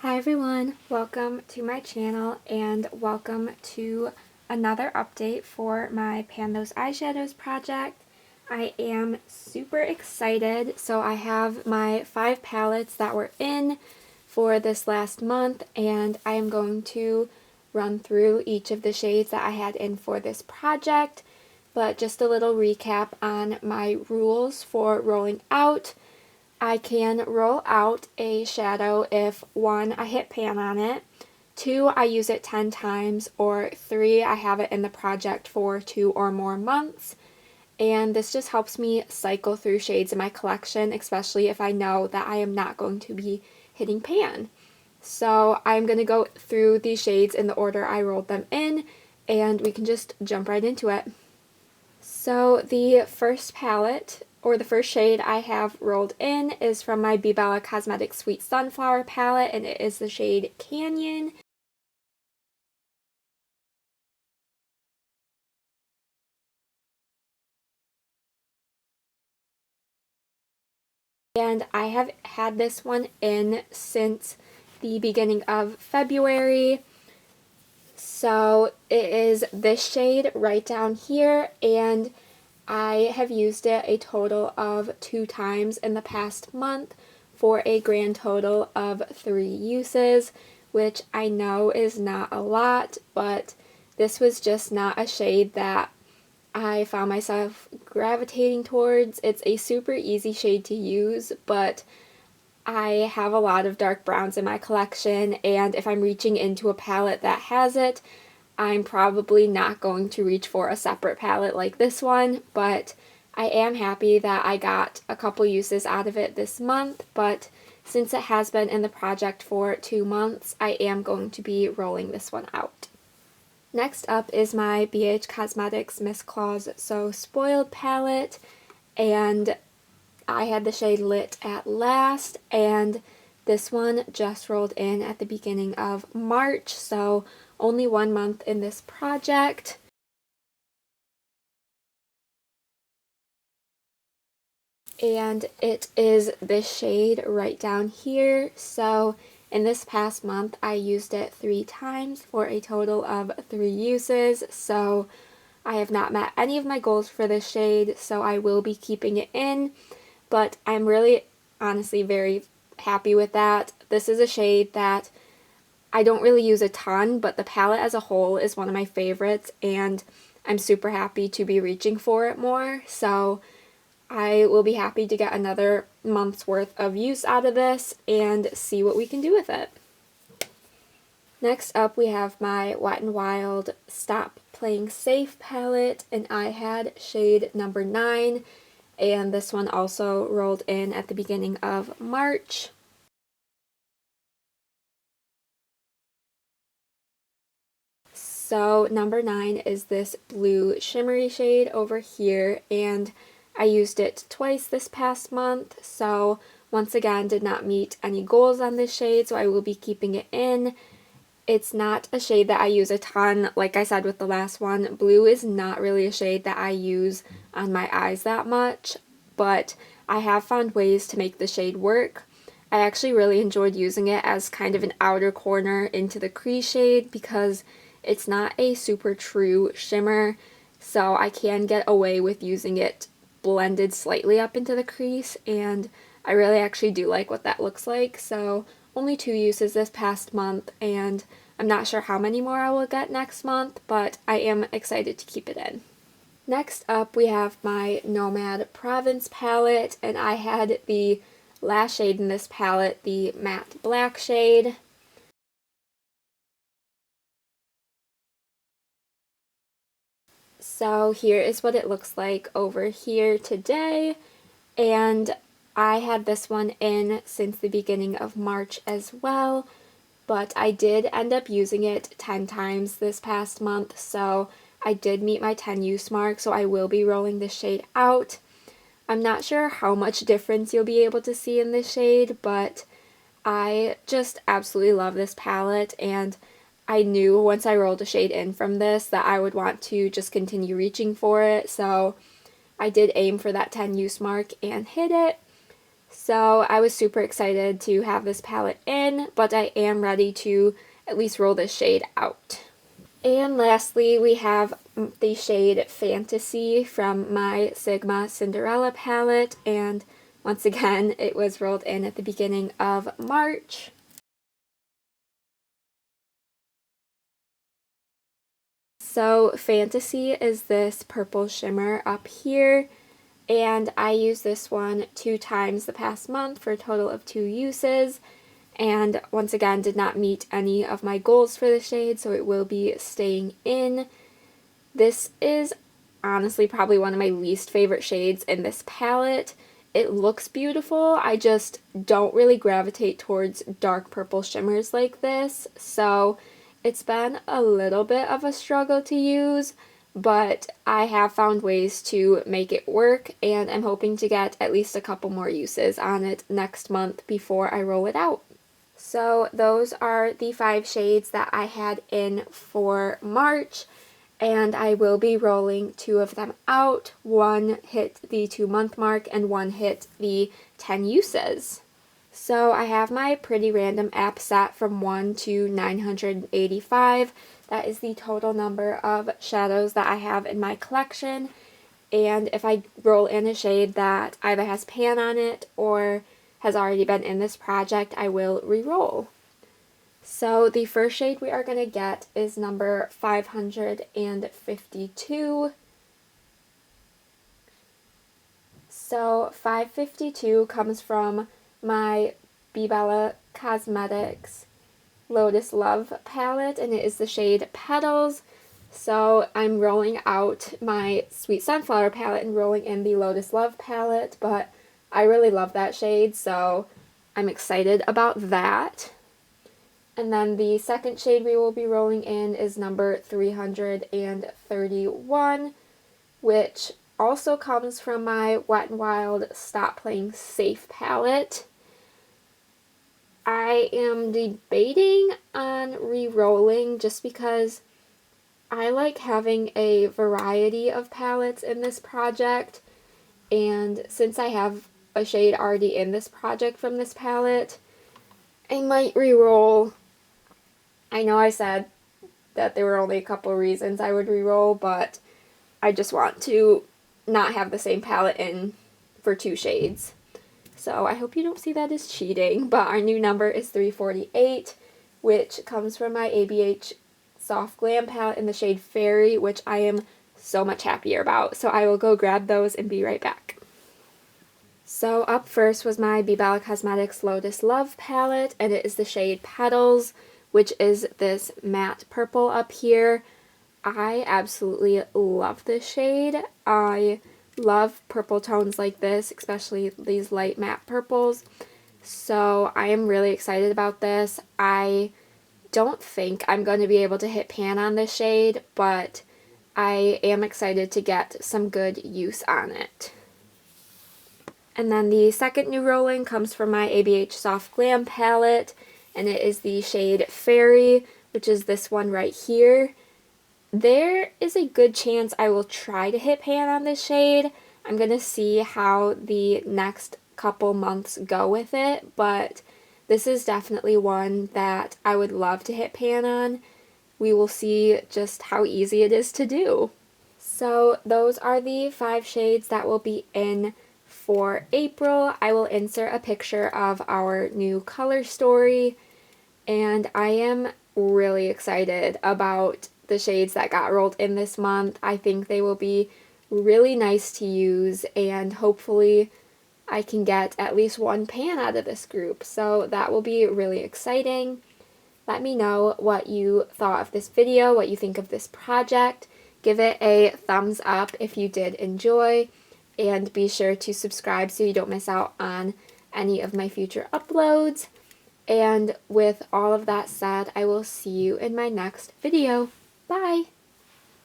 Hi everyone, welcome to my channel and welcome to another update for my Pan Those Eyeshadows project. I am super excited. So I have my 5 palettes that were in for this last month and I am going to run through each of the shades that I had in for this project. But just a little recap on my rules for rolling out. I can roll out a shadow if 1, I hit pan on it, 2, I use it 10 times, or 3, I have it in the project for 2 or more months. And this just helps me cycle through shades in my collection, especially if I know that I am not going to be hitting pan. So I'm going to go through these shades in the order I rolled them in, and we can just jump right into it. So the first palette, or the first shade I have rolled in, is from my Be Bella Cosmetics Sweet Sunflower palette, and it is the shade Canyon. And I have had this one in since the beginning of February. So it is this shade right down here, and I have used it a total of 2 times in the past month for a grand total of 3 uses, which I know is not a lot, but this was just not a shade that I found myself gravitating towards. It's a super easy shade to use, but I have a lot of dark browns in my collection, and if I'm reaching into a palette that has it, I'm probably not going to reach for a separate palette like this one, but I am happy that I got a couple uses out of it this month. But since it has been in the project for 2 months, I am going to be rolling this one out. Next up is my BH Cosmetics Miss Claus So Spoiled palette, and I had the shade Lit at Last, and this one just rolled in at the beginning of March, so only 1 month in this project. And it is this shade right down here. So in this past month I used it 3 times for a total of 3 uses. So I have not met any of my goals for this shade, so I will be keeping it in. But I'm really honestly very happy with that. This is a shade that I don't really use a ton, but the palette as a whole is one of my favorites, and I'm super happy to be reaching for it more. So I will be happy to get another month's worth of use out of this and see what we can do with it. Next up we have my Wet n Wild Stop Playing Safe palette, and I had shade number 9, and this one also rolled in at the beginning of March. So number 9 is this blue shimmery shade over here, and I used it twice this past month, so once again did not meet any goals on this shade, so I will be keeping it in. It's not a shade that I use a ton. Like I said with the last one, blue is not really a shade that I use on my eyes that much, but I have found ways to make the shade work. I actually really enjoyed using it as kind of an outer corner into the crease shade because it's not a super true shimmer, so I can get away with using it blended slightly up into the crease, and I really actually do like what that looks like. So only 2 uses this past month, and I'm not sure how many more I will get next month, but I am excited to keep it in. Next up we have my Nomad Province palette, and I had the last shade in this palette, the matte black shade. So here is what it looks like over here today, and I had this one in since the beginning of March as well, but I did end up using it 10 times this past month, so I did meet my 10 use mark, so I will be rolling this shade out. I'm not sure how much difference you'll be able to see in this shade, but I just absolutely love this palette, and I knew once I rolled a shade in from this that I would want to just continue reaching for it, so I did aim for that 10 use mark and hit it. So I was super excited to have this palette in, but I am ready to at least roll this shade out. And lastly, we have the shade Fantasy from my Sigma Cinderella palette, and once again, it was rolled in at the beginning of March. So Fantasy is this purple shimmer up here, and I used this one 2 times the past month for a total of 2 uses, and once again did not meet any of my goals for the shade, so it will be staying in. This is honestly probably one of my least favorite shades in this palette. It looks beautiful, I just don't really gravitate towards dark purple shimmers like this, so it's been a little bit of a struggle to use, but I have found ways to make it work, and I'm hoping to get at least a couple more uses on it next month before I roll it out. So those are the 5 shades that I had in for March, and I will be rolling 2 of them out. 1 hit the 2-month mark and 1 hit the 10 uses. So I have my Pretty Random app set from 1 to 985. That is the total number of shadows that I have in my collection. And if I roll in a shade that either has pan on it or has already been in this project, I will re-roll. So the first shade we are going to get is number 552. So 552 comes from my Bella Cosmetics Lotus Love palette, and it is the shade Petals. So I'm rolling out my Sweet Sunflower palette and rolling in the Lotus Love palette, but I really love that shade, so I'm excited about that. And then the second shade we will be rolling in is number 331, which also comes from my Wet n Wild Stop Playing Safe palette. I am debating on re-rolling just because I like having a variety of palettes in this project, and since I have a shade already in this project from this palette, I might re-roll. I know I said that there were only a couple reasons I would re-roll, but I just want to not have the same palette in for 2 shades. So I hope you don't see that as cheating, but our new number is 348, which comes from my ABH Soft Glam palette in the shade Fairy, which I am so much happier about. So I will go grab those and be right back. So up first was my Bella Cosmetics Lotus Love palette, and it is the shade Petals, which is this matte purple up here. I absolutely love this shade. I love purple tones like this, especially these light matte purples. So I am really excited about this. I don't think I'm going to be able to hit pan on this shade, but I am excited to get some good use on it. And then the second new rolling comes from my ABH Soft Glam palette, and it is the shade Fairy, which is this one right here. There is a good chance I will try to hit pan on this shade. I'm going to see how the next couple months go with it, but this is definitely one that I would love to hit pan on. We will see just how easy it is to do. So those are the 5 shades that will be in for April. I will insert a picture of our new color story, and I am really excited about the shades that got rolled in this month. I think they will be really nice to use, and hopefully I can get at least 1 pan out of this group, so that will be really exciting. Let me know what you thought of this video, what you think of this project. Give it a thumbs up if you did enjoy, and be sure to subscribe so you don't miss out on any of my future uploads. And with all of that said, I will see you in my next video. Bye!